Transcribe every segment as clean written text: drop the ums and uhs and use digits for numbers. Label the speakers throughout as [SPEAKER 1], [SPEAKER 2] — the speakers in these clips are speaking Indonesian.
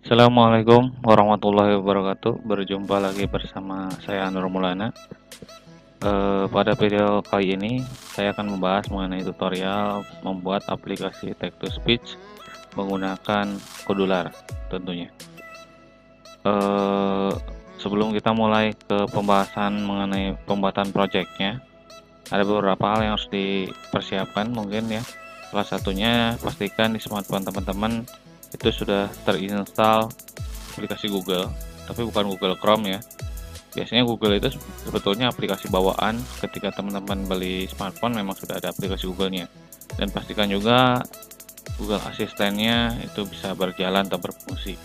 [SPEAKER 1] Assalamualaikum warahmatullahi wabarakatuh. Berjumpa lagi bersama saya Nur Mulana. Pada video kali ini saya akan membahas mengenai tutorial membuat aplikasi text to speech menggunakan Kodular tentunya. Sebelum kita mulai ke pembahasan mengenai pembuatan projectnya, ada beberapa hal yang harus dipersiapkan mungkin ya. Salah satunya pastikan di smartphone teman-teman itu sudah terinstall aplikasi Google, tapi bukan Google Chrome ya. Biasanya Google itu sebetulnya aplikasi bawaan. Ketika teman-teman beli smartphone memang sudah ada aplikasi Google-nya. Dan pastikan juga Google Asistennya itu bisa berjalan atau berfungsi.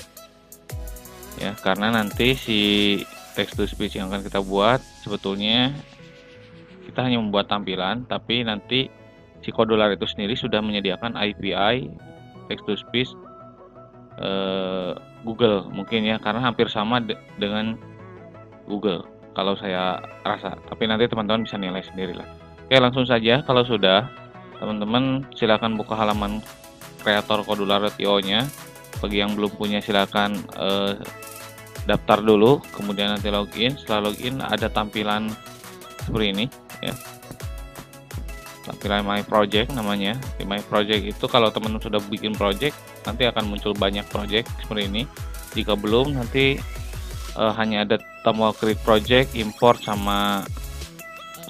[SPEAKER 1] Ya, karena nanti si text to speech yang akan kita buat sebetulnya kita hanya membuat tampilan, tapi nanti si Kodular itu sendiri sudah menyediakan API text to speech Google mungkin ya, karena hampir sama dengan Google kalau saya rasa, tapi nanti teman-teman bisa nilai sendiri lah. Oke, langsung saja. Kalau sudah, teman-teman silakan buka halaman kreator Kodular.io nya. Bagi yang belum punya silakan daftar dulu, kemudian nanti login. Setelah login ada tampilan seperti ini ya, tampilan My Project namanya. Di My Project itu kalau teman-teman sudah bikin project, nanti akan muncul banyak project seperti ini. Jika belum, nanti hanya ada tombol create project, import, sama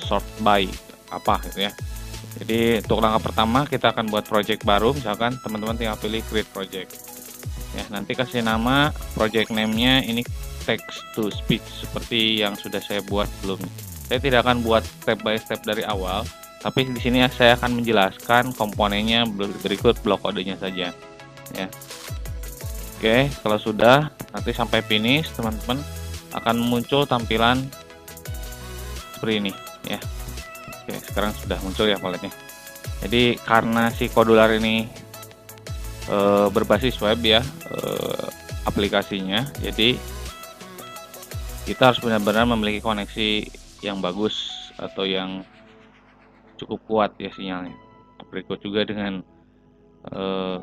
[SPEAKER 1] sort by apa gitu ya. Jadi untuk langkah pertama kita akan buat project baru, misalkan teman-teman tinggal pilih create project ya. Nanti kasih nama project name-nya ini text to speech seperti yang sudah saya buat sebelumnya. Saya tidak akan buat step by step dari awal, tapi di sini saya akan menjelaskan komponennya berikut blok kodenya saja ya. Oke, kalau sudah, nanti sampai finish teman-teman akan muncul tampilan seperti ini ya. Oke, sekarang sudah muncul ya paletnya. Jadi karena si Kodular ini berbasis web ya, aplikasinya, jadi kita harus benar-benar memiliki koneksi yang bagus atau yang cukup kuat ya sinyalnya. Berikut juga dengan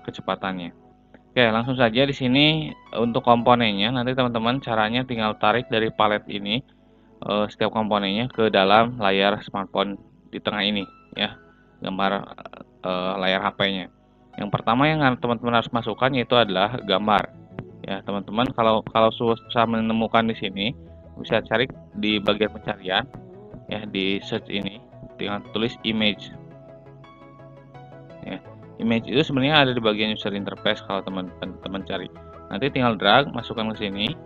[SPEAKER 1] kecepatannya. Oke, langsung saja di sini untuk komponennya nanti teman-teman caranya tinggal tarik dari palet ini setiap komponennya ke dalam layar smartphone di tengah ini ya, gambar layar HP-nya. Yang pertama yang teman-teman harus masukkan yaitu adalah gambar ya. Teman-teman kalau susah menemukan di sini bisa cari di bagian pencarian ya, di search ini tinggal tulis image ya. Image itu sebenarnya ada di bagian user interface kalau teman-teman cari. Nanti tinggal drag masukkan ke sini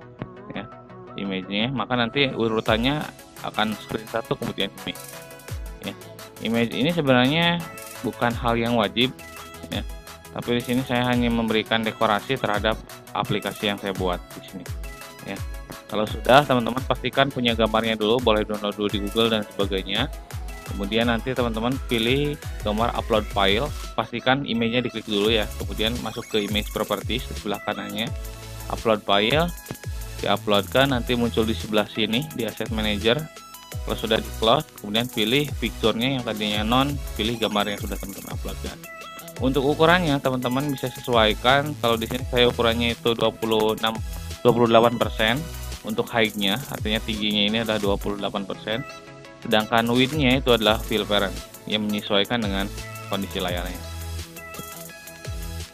[SPEAKER 1] ya image-nya, maka nanti urutannya akan screen 1 kemudian image ya. Image ini sebenarnya bukan hal yang wajib ya, tapi di sini saya hanya memberikan dekorasi terhadap aplikasi yang saya buat di sini ya. Kalau sudah, teman-teman pastikan punya gambarnya dulu, boleh download dulu di Google dan sebagainya. Kemudian nanti teman-teman pilih gambar upload file, pastikan image-nya diklik dulu ya, kemudian masuk ke image properties di sebelah kanannya, upload file, diuploadkan, nanti muncul di sebelah sini di asset manager. Kalau sudah di close, kemudian pilih picture-nya yang tadinya non, pilih gambar yang sudah teman-teman uploadkan. Untuk ukurannya teman-teman bisa sesuaikan. Kalau di sini saya ukurannya itu 28%. Untuk height-nya, artinya tingginya ini adalah 28%. Sedangkan width-nya itu adalah fill parent yang menyesuaikan dengan kondisi layarnya.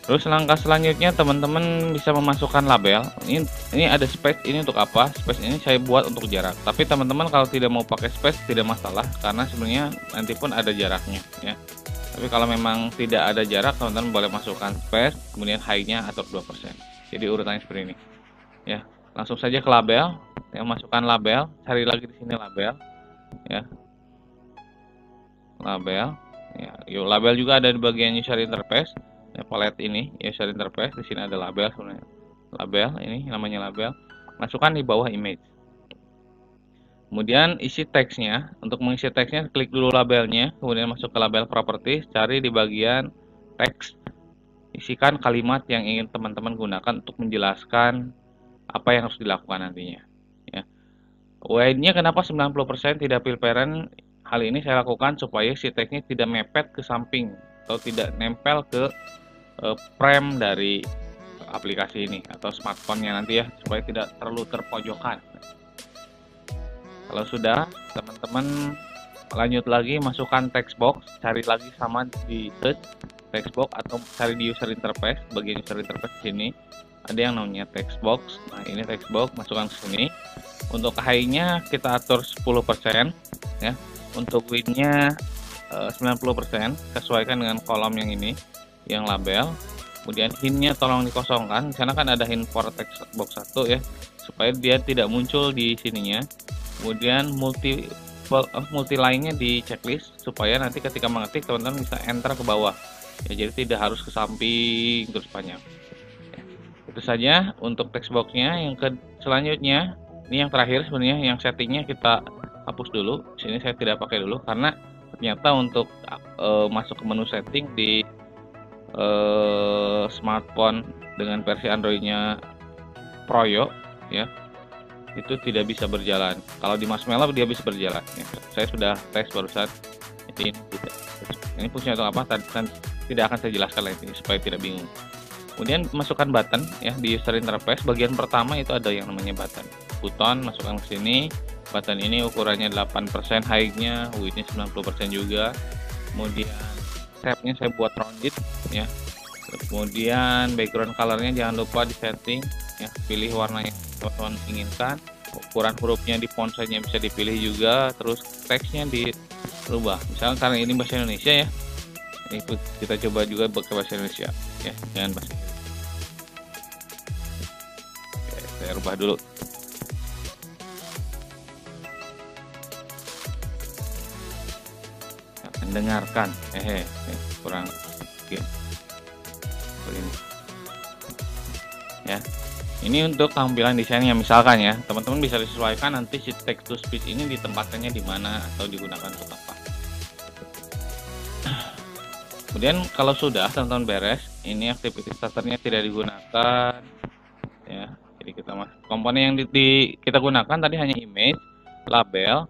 [SPEAKER 1] Terus langkah selanjutnya teman-teman bisa memasukkan label. Ini ada space, ini untuk apa? Space ini saya buat untuk jarak. Tapi teman-teman kalau tidak mau pakai space tidak masalah, karena sebenarnya nanti pun ada jaraknya ya. Tapi kalau memang tidak ada jarak, teman-teman boleh masukkan space, kemudian height-nya atur 2%. Jadi urutannya seperti ini ya. Langsung saja ke label, yang masukkan label, cari lagi di sini label ya, label ya. Yuk, label juga ada di bagian user interface ya, palet ini user interface, di sini ada label sebenarnya. Label ini namanya label, masukkan di bawah image. Kemudian isi teksnya. Untuk mengisi teksnya klik dulu labelnya, kemudian masuk ke label properties, cari di bagian teks, isikan kalimat yang ingin teman-teman gunakan untuk menjelaskan apa yang harus dilakukan nantinya ya. Width-nya kenapa 90% tidak fill parent? Hal ini saya lakukan supaya si teksnya tidak mepet ke samping atau tidak nempel ke frame dari aplikasi ini atau smartphone-nya nanti ya, supaya tidak terlalu terpojokan. Kalau sudah, teman-teman lanjut lagi, masukkan text box, cari lagi sama di search text box atau cari di user interface. Bagian user interface sini ada yang namanya text box. Nah, ini text box, masukkan ke sini. Untuk high-nya kita atur 10% ya. Untuk width-nya 90%, sesuaikan dengan kolom yang ini, yang label. Kemudian hint-nya tolong dikosongkan. Di sana kan ada hint for text box 1 ya, supaya dia tidak muncul di sininya. Kemudian multi line-nya di checklist supaya nanti ketika mengetik teman-teman bisa enter ke bawah ya, jadi tidak harus ke samping terus panjang ya. Itu saja untuk text box-nya. Yang selanjutnya ini yang terakhir sebenarnya, yang settingnya kita hapus dulu. Sini saya tidak pakai dulu karena ternyata untuk masuk ke menu setting di smartphone dengan versi Android-nya Proyo ya, itu tidak bisa berjalan. Kalau di Marshmallow dia bisa berjalan ya. Saya sudah tes barusan, jadi ini tidak. Ini fungsinya untuk apa? Tidak akan saya jelaskan lagi supaya tidak bingung. Kemudian masukkan button ya di user interface. Bagian pertama itu ada yang namanya button, masukkan ke sini. Button ini ukurannya 8%, height-nya, width-nya 90% juga. Kemudian shape-nya saya buat rounded ya. Kemudian background color-nya jangan lupa di setting ya, pilih warna yang teman-teman inginkan. Ukuran hurufnya di font size-nya bisa dipilih juga, terus teksnya dirubah. Misalnya karena ini bahasa Indonesia ya, ini kita coba juga ke bahasa Indonesia ya, jangan bahasa Inggris. Oke, saya rubah dulu. Nah, mendengarkan, kurang sedikit ini ya. Ini untuk tampilan desainnya, misalkan ya, teman-teman bisa disesuaikan nanti si text to speech ini ditempatkannya di mana atau digunakan untuk apa. Kemudian kalau sudah teman-teman beres, ini activity starternya tidak digunakan ya. Jadi kita komponen yang kita gunakan tadi hanya image, label,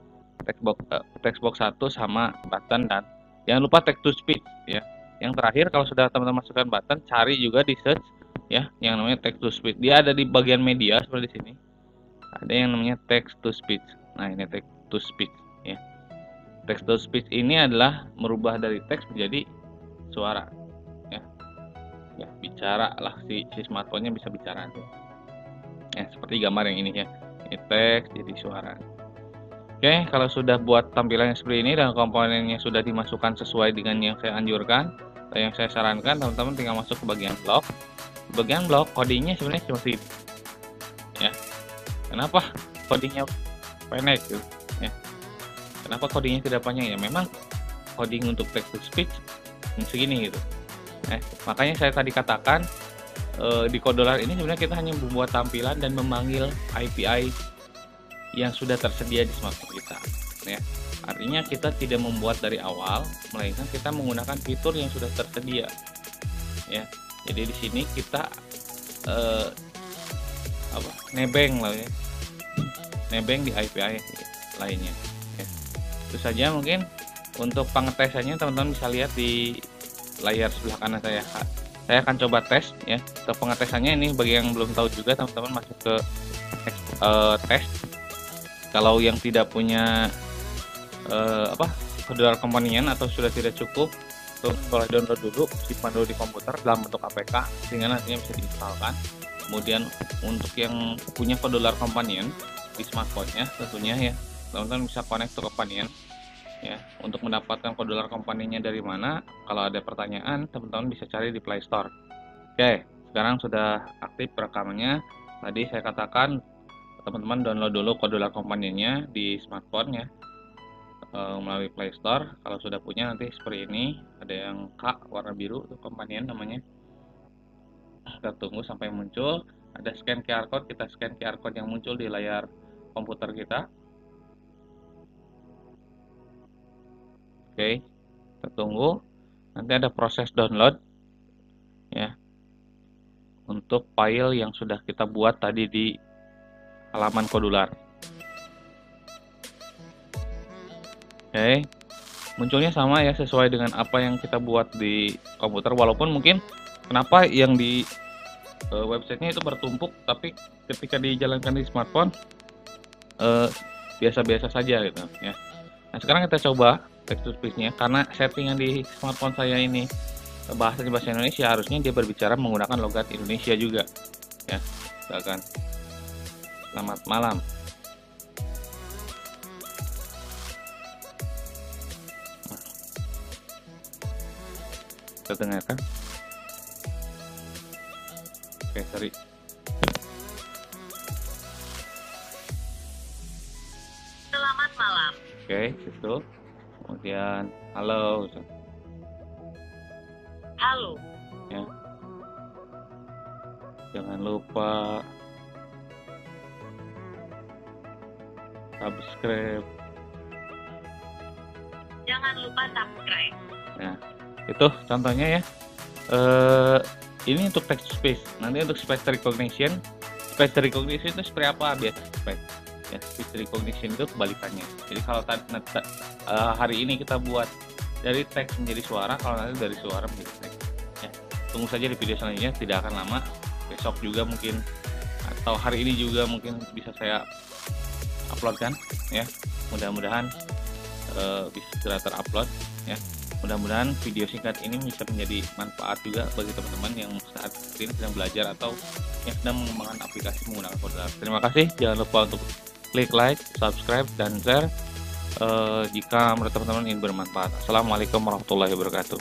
[SPEAKER 1] text box 1 sama button, dan jangan lupa text to speech ya. Yang terakhir, kalau sudah teman-teman masukkan button, cari juga di search ya yang namanya text to speech. Dia ada di bagian media seperti di sini. Ada yang namanya text to speech. Nah, ini text to speech ya. Text to speech ini adalah merubah dari teks menjadi suara ya. Ya, bicara lah, si smartphone-nya bisa bicara tuh. Ya, seperti gambar yang ini ya. Ini teks jadi suara. Oke, kalau sudah buat tampilannya seperti ini dan komponennya sudah dimasukkan sesuai dengan yang saya anjurkan dan yang saya sarankan, teman-teman tinggal masuk ke bagian blog. Bagian blog codingnya sebenarnya cuma segini ya. Kenapa codingnya pendek gitu ya? Kenapa codingnya tidak panjang ya? Memang coding untuk text to speech segini gitu. Makanya saya tadi katakan di Codolar ini sebenarnya kita hanya membuat tampilan dan memanggil API yang sudah tersedia di smartphone kita ya. Artinya kita tidak membuat dari awal, melainkan kita menggunakan fitur yang sudah tersedia ya. Jadi di sini kita nebeng lah ya, nebeng di API lainnya ya. Itu saja mungkin untuk pengetesannya, teman-teman bisa lihat di layar sebelah kanan saya. Saya akan coba tes ya. Untuk pengetesannya ini bagi yang belum tahu juga, teman-teman masuk ke tes. Kalau yang tidak punya Codolar Companion atau sudah tidak cukup, boleh download dulu, simpan dulu di komputer dalam bentuk APK sehingga nantinya bisa diinstalkan. Kemudian untuk yang punya Codolar Companion di smartphone-nya tentunya ya, teman-teman bisa connect ke Companion ya. Untuk mendapatkan Codolar Companion-nya dari mana, kalau ada pertanyaan teman-teman bisa cari di Play Store. Oke, sekarang sudah aktif rekamannya. Tadi saya katakan teman-teman download dulu Codolar Companion-nya di smartphone ya, melalui Play Store. Kalau sudah punya nanti seperti ini, ada yang K warna biru itu Companion namanya. Kita tunggu sampai muncul. Ada scan QR code, kita scan QR code yang muncul di layar komputer kita. Oke, kita tunggu. Nanti ada proses download ya, untuk file yang sudah kita buat tadi di halaman Codolar. Oke, munculnya sama ya, sesuai dengan apa yang kita buat di komputer. Walaupun mungkin kenapa yang di websitenya itu bertumpuk, tapi ketika dijalankan di smartphone biasa-biasa saja gitu ya. Nah sekarang kita coba text to speech-nya, karena settingan di smartphone saya ini bahasa Indonesia, harusnya dia berbicara menggunakan logat Indonesia juga ya. Misalkan selamat malam. Kita dengarkan. Oke, sorry.
[SPEAKER 2] Selamat malam.
[SPEAKER 1] Oke, itu. Kemudian halo.
[SPEAKER 2] Halo.
[SPEAKER 1] Ya. Jangan lupa subscribe.
[SPEAKER 2] Jangan lupa subscribe.
[SPEAKER 1] Nah, itu contohnya ya. Ini untuk text to speech. Nanti untuk speech recognition itu seperti apa biasa speech? Ya, speech recognition itu kebalikannya. Jadi kalau hari ini kita buat dari teks menjadi suara, kalau nanti dari suara menjadi teks. Ya, tunggu saja di video selanjutnya, tidak akan lama. Besok juga mungkin, atau hari ini juga mungkin bisa saya uploadkan ya. Mudah-mudahan bisa segera terupload ya. Mudah-mudahan video singkat ini bisa menjadi manfaat juga bagi teman-teman yang saat ini sedang belajar atau yang sedang mengembangkan aplikasi menggunakan Codar. Terima kasih. Jangan lupa untuk klik like, subscribe, dan share jika menurut teman-teman ini bermanfaat. Assalamualaikum warahmatullahi wabarakatuh.